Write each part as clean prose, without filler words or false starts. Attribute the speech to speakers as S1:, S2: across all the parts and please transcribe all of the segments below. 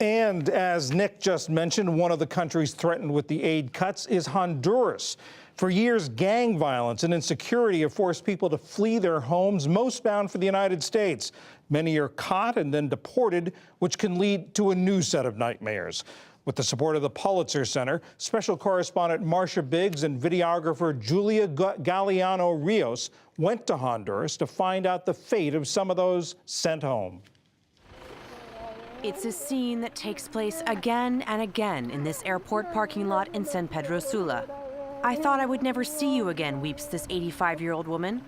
S1: And as Nick just mentioned, one of the countries threatened with the aid cuts is Honduras. For years, gang violence and insecurity have forced people to flee their homes, most bound for the United States. Many are caught and then deported, which can lead to a new set of nightmares. With the support of the Pulitzer Center, special correspondent Marcia Biggs and videographer Julia Galeano Rios went to Honduras to find out the fate of some of those sent home.
S2: It's a scene that takes place again and again in this airport parking lot in San Pedro Sula. I thought I would never see you again, weeps this 85-year-old woman.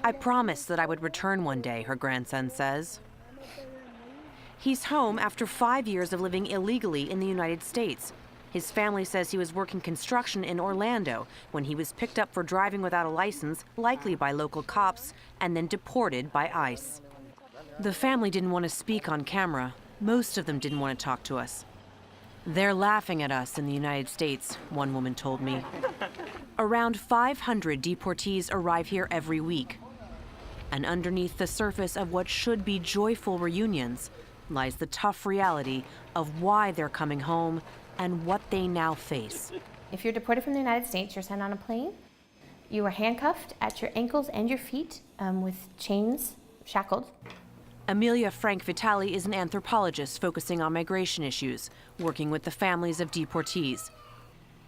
S2: I promised that I would return one day, her grandson says. He's home after 5 years of living illegally in the United States. His family says he was working construction in Orlando when he was picked up for driving without a license, likely by local cops, and then deported by ICE. The family didn't want to speak on camera. Most of them didn't want to talk to us. They're laughing at us in the United States, one woman told me. Around 500 deportees arrive here every week. And underneath the surface of what should be joyful reunions lies the tough reality of why they're coming home and what they now face.
S3: If you're deported from the United States, you're sent on a plane. You are handcuffed at your ankles and your feet with chains, shackled.
S2: Amelia Frank Vitali is an anthropologist focusing on migration issues, working with the families of deportees.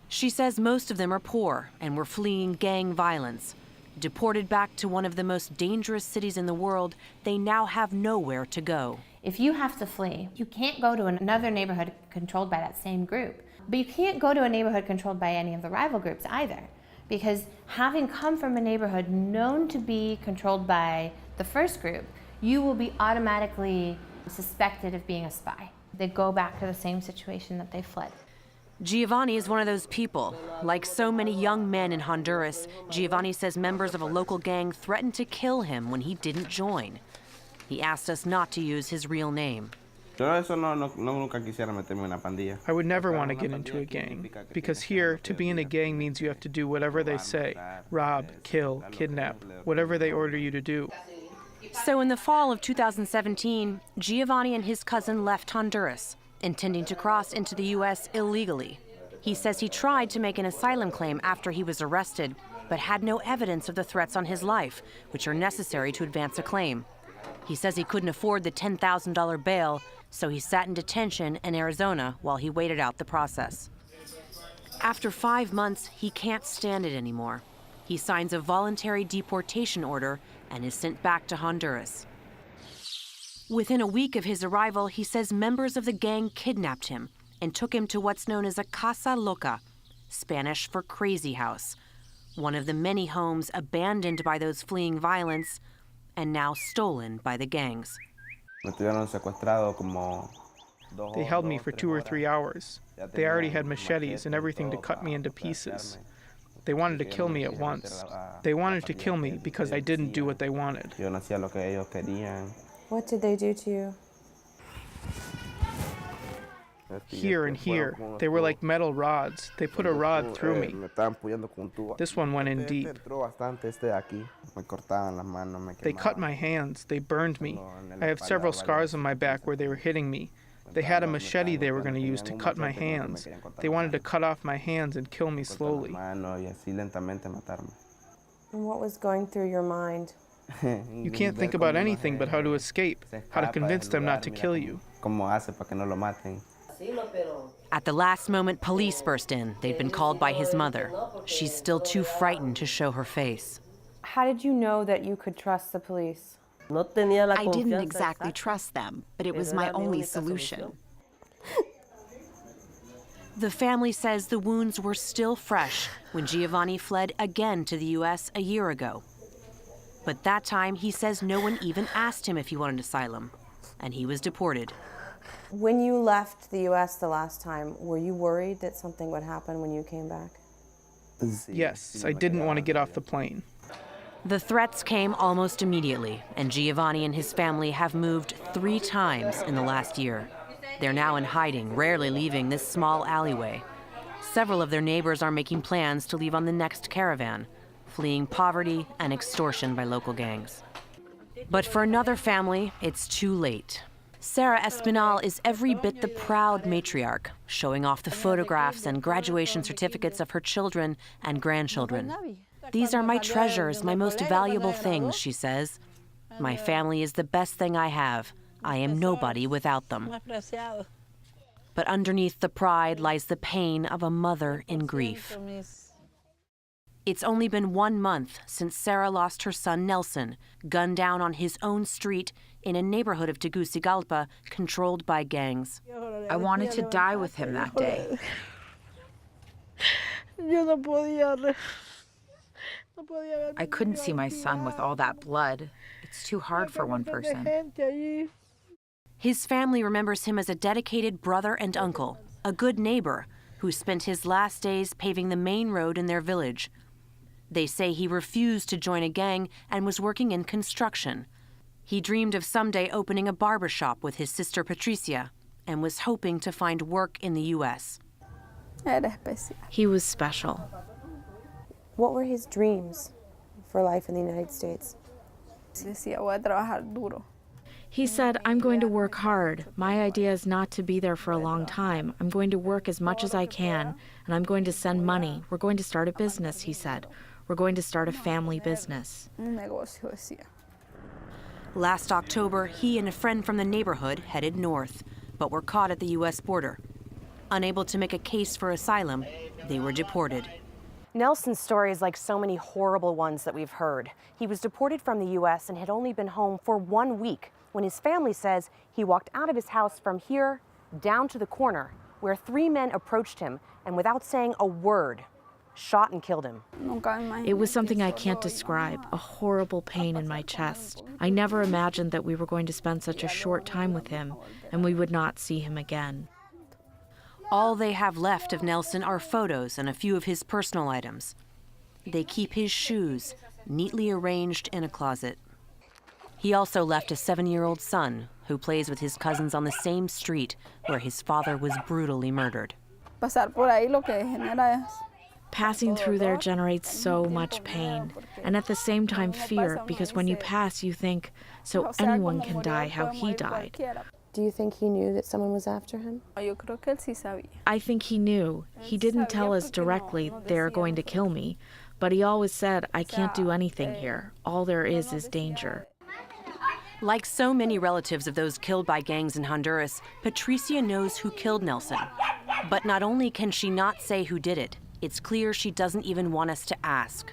S2: She says most of them are poor and were fleeing gang violence. Deported back to one of the most dangerous cities in the world, they now have nowhere to go.
S3: If you have to flee, you can't go to another neighborhood controlled by that same group. But you can't go to a neighborhood controlled by any of the rival groups either. Because having come from a neighborhood known to be controlled by the first group, you will be automatically suspected of being a spy. They go back to the same situation that they fled.
S2: Giovanni is one of those people. Like so many young men in Honduras, Giovanni says members of a local gang threatened to kill him when he didn't join. He asked us not to use his real name.
S4: I would never want to get into a gang, because here, to be in a gang means you have to do whatever they say. Rob, kill, kidnap, whatever they order you to do.
S2: So in the fall of 2017, Giovanni and his cousin left Honduras, intending to cross into the U.S. illegally. He says he tried to make an asylum claim after he was arrested, but had no evidence of the threats on his life, which are necessary to advance a claim. He says he couldn't afford the $10,000 bail, so he sat in detention in Arizona while he waited out the process. After 5 months, he can't stand it anymore. He signs a voluntary deportation order and is sent back to Honduras. Within a week of his arrival, he says members of the gang kidnapped him and took him to what's known as a casa loca, Spanish for crazy house, one of the many homes abandoned by those fleeing violence and now stolen by the gangs.
S4: They held me for 2 or 3 hours. They already had machetes and everything to cut me into pieces. They wanted to kill me at once. They wanted to kill me because I didn't do what they wanted.
S5: What did they do to you?
S4: Here and here, they were like metal rods. They put a rod through me. This one went in deep. They cut my hands. They burned me. I have several scars on my back where they were hitting me. They had a machete they were going to use to cut my hands. They wanted to cut off my hands and kill me slowly.
S5: And what was going through your mind?
S4: You can't think about anything but how to escape, how to convince them not to kill you.
S2: At the last moment, police burst in. They'd been called by his mother. She's still too frightened to show her face.
S5: How did you know that you could trust the police?
S6: I didn't exactly trust them, but it was my only solution.
S2: The family says the wounds were still fresh when Giovanni fled again to the U.S. a year ago. But that time, he says no one even asked him if he wanted asylum, and he was deported.
S5: When you left the U.S. the last time, were you worried that something would happen when you came back?
S4: Yes, I didn't want to get off the plane.
S2: The threats came almost immediately, and Giovanni and his family have moved 3 times in the last year. They're now in hiding, rarely leaving this small alleyway. Several of their neighbors are making plans to leave on the next caravan, fleeing poverty and extortion by local gangs. But for another family, it's too late. Sarah Espinal is every bit the proud matriarch, showing off the photographs and graduation certificates of her children and grandchildren. These are my treasures, my most valuable things, she says. My family is the best thing I have. I am nobody without them. But underneath the pride lies the pain of a mother in grief. It's only been 1 month since Sarah lost her son Nelson, gunned down on his own street in a neighborhood of Tegucigalpa controlled by gangs.
S7: I wanted to die with him that day. I couldn't see my son with all that blood. It's too hard for one person.
S2: His family remembers him as a dedicated brother and uncle, a good neighbor who spent his last days paving the main road in their village. They say he refused to join a gang and was working in construction. He dreamed of someday opening a barber shop with his sister Patricia and was hoping to find work in the U.S.
S8: He was special.
S5: What were his dreams for life in the United States?
S8: He said, I'm going to work hard. My idea is not to be there for a long time. I'm going to work as much as I can, and I'm going to send money. We're going to start a business, he said. We're going to start a family business.
S2: Last October, he and a friend from the neighborhood headed north, but were caught at the U.S. border. Unable to make a case for asylum, they were deported. Nelson's story is like so many horrible ones that we've heard. He was deported from the U.S. and had only been home for 1 week when his family says he walked out of his house from here down to the corner where 3 men approached him and without saying a word, shot and killed him.
S8: It was something I can't describe, a horrible pain in my chest. I never imagined that we were going to spend such a short time with him and we would not see him again.
S2: All they have left of Nelson are photos and a few of his personal items. They keep his shoes neatly arranged in a closet. He also left a 7-year-old son who plays with his cousins on the same street where his father was brutally murdered.
S8: Passing through there generates so much pain, and at the same time fear, because when you pass you think, so anyone can die how he died.
S5: Do you think he knew that someone was after him?
S8: I think he knew. He didn't tell us directly, they're going to kill me, but he always said, I can't do anything here. All there is danger.
S2: Like so many relatives of those killed by gangs in Honduras, Patricia knows who killed Nelson. But not only can she not say who did it, it's clear she doesn't even want us to ask.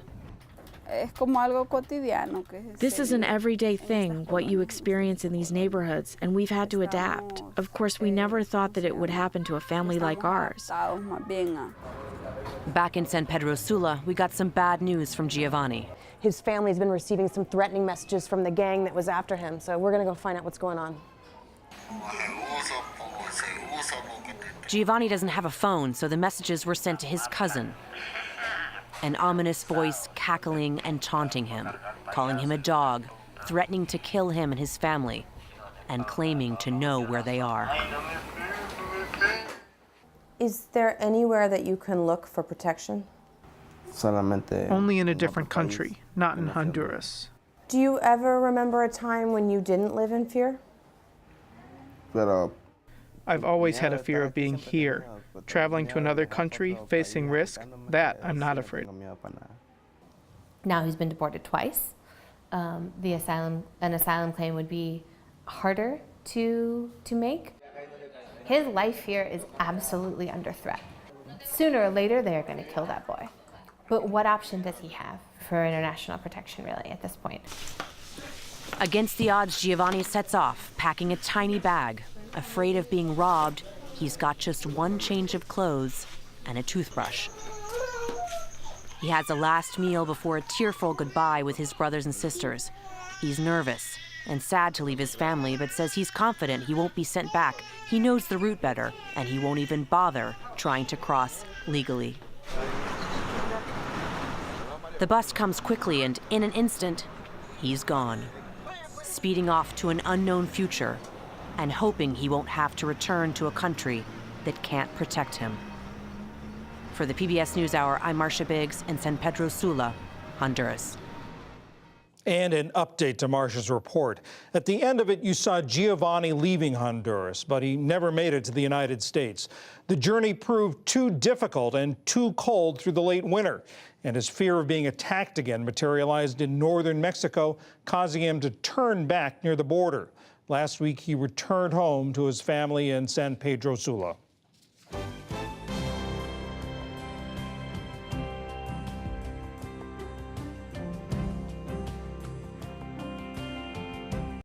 S8: This is an everyday thing, what you experience in these neighborhoods, and we've had to adapt. Of course, we never thought that it would happen to a family like ours.
S2: Back in San Pedro Sula, we got some bad news from Giovanni.
S5: His family's been receiving some threatening messages from the gang that was after him, so we're gonna go find out what's going on.
S2: Giovanni doesn't have a phone, so the messages were sent to his cousin. An ominous voice cackling and taunting him, calling him a dog, threatening to kill him and his family, and claiming to know where they are.
S5: Is there anywhere that you can look for protection?
S4: Only in a different country, not in Honduras.
S5: Do you ever remember a time when you didn't live in fear?
S4: I've always had a fear of being here. Traveling to another country, facing risk, that I'm not afraid.
S3: Now he's been deported twice. An asylum claim would be harder to make. His life here is absolutely under threat. Sooner or later, they're going to kill that boy. But what option does he have for international protection, really, at this point?
S2: Against the odds, Giovanni sets off, packing a tiny bag. Afraid of being robbed, he's got just one change of clothes and a toothbrush. He has a last meal before a tearful goodbye with his brothers and sisters. He's nervous and sad to leave his family, but says he's confident he won't be sent back. He knows the route better, and he won't even bother trying to cross legally. The bus comes quickly, and in an instant, he's gone, speeding off to an unknown future and hoping he won't have to return to a country that can't protect him. For the PBS NewsHour, I'm Marcia Biggs in San Pedro Sula, Honduras.
S1: And an update to Marcia's report. At the end of it, you saw Giovanni leaving Honduras, but he never made it to the United States. The journey proved too difficult and too cold through the late winter, and his fear of being attacked again materialized in northern Mexico, causing him to turn back near the border. Last week, he returned home to his family in San Pedro Sula.